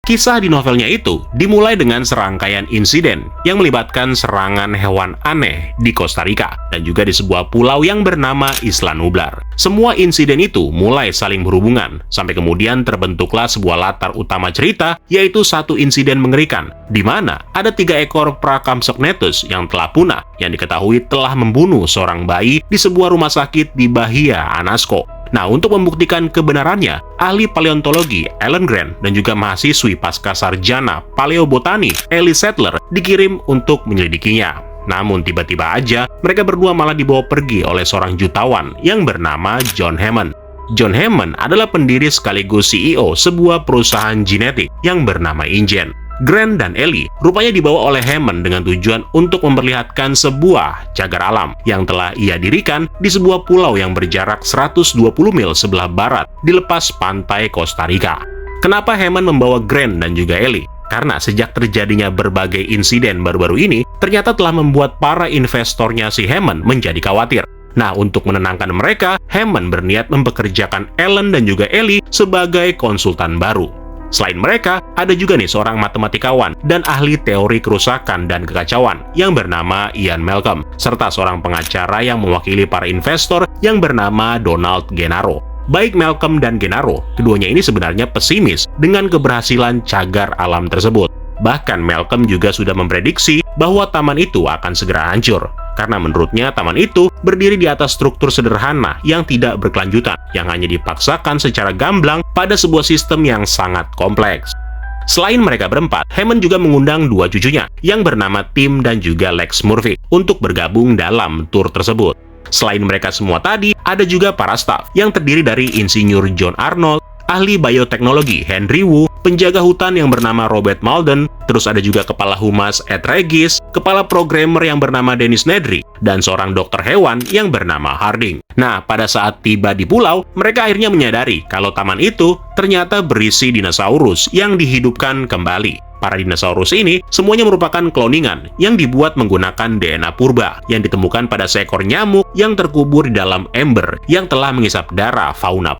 Kisah di novelnya itu dimulai dengan serangkaian insiden yang melibatkan serangan hewan aneh di Costa Rica dan juga di sebuah pulau yang bernama Isla Nublar. Semua insiden itu mulai saling berhubungan, sampai kemudian terbentuklah sebuah latar utama cerita, yaitu satu insiden mengerikan, di mana ada 3 ekor Pracampsognathus yang telah punah, yang diketahui telah membunuh seorang bayi di sebuah rumah sakit di Bahia Anasco. Nah, untuk membuktikan kebenarannya, ahli paleontologi Alan Grant dan juga mahasiswi pasca sarjana paleobotani Ellie Sattler dikirim untuk menyelidikinya. Namun tiba-tiba aja, mereka berdua malah dibawa pergi oleh seorang jutawan yang bernama John Hammond. John Hammond adalah pendiri sekaligus CEO sebuah perusahaan genetik yang bernama InGen. Grant dan Ellie rupanya dibawa oleh Hammond dengan tujuan untuk memperlihatkan sebuah cagar alam yang telah ia dirikan di sebuah pulau yang berjarak 120 mil sebelah barat di lepas pantai Costa Rica. Kenapa Hammond membawa Grant dan juga Ellie? Karena sejak terjadinya berbagai insiden baru-baru ini, ternyata telah membuat para investornya si Hammond menjadi khawatir. Nah, untuk menenangkan mereka, Hammond berniat mempekerjakan Alan dan juga Ellie sebagai konsultan baru. Selain mereka, ada juga nih seorang matematikawan dan ahli teori kerusakan dan kekacauan yang bernama Ian Malcolm, serta seorang pengacara yang mewakili para investor yang bernama Donald Gennaro. Baik Malcolm dan Gennaro, keduanya ini sebenarnya pesimis dengan keberhasilan cagar alam tersebut. Bahkan Malcolm juga sudah memprediksi bahwa taman itu akan segera hancur, karena menurutnya taman itu berdiri di atas struktur sederhana yang tidak berkelanjutan, yang hanya dipaksakan secara gamblang pada sebuah sistem yang sangat kompleks. Selain mereka berempat, Hammond juga mengundang 2 cucunya, yang bernama Tim dan juga Lex Murphy, untuk bergabung dalam tur tersebut. Selain mereka semua tadi, ada juga para staf yang terdiri dari Insinyur John Arnold, ahli bioteknologi Henry Wu, penjaga hutan yang bernama Robert Malden, terus ada juga kepala humas Ed Regis, kepala programmer yang bernama Dennis Nedry, dan seorang dokter hewan yang bernama Harding. Nah, pada saat tiba di pulau, mereka akhirnya menyadari kalau taman itu ternyata berisi dinosaurus yang dihidupkan kembali. Para dinosaurus ini semuanya merupakan kloningan yang dibuat menggunakan DNA purba yang ditemukan pada seekor nyamuk yang terkubur di dalam ember yang telah mengisap darah fauna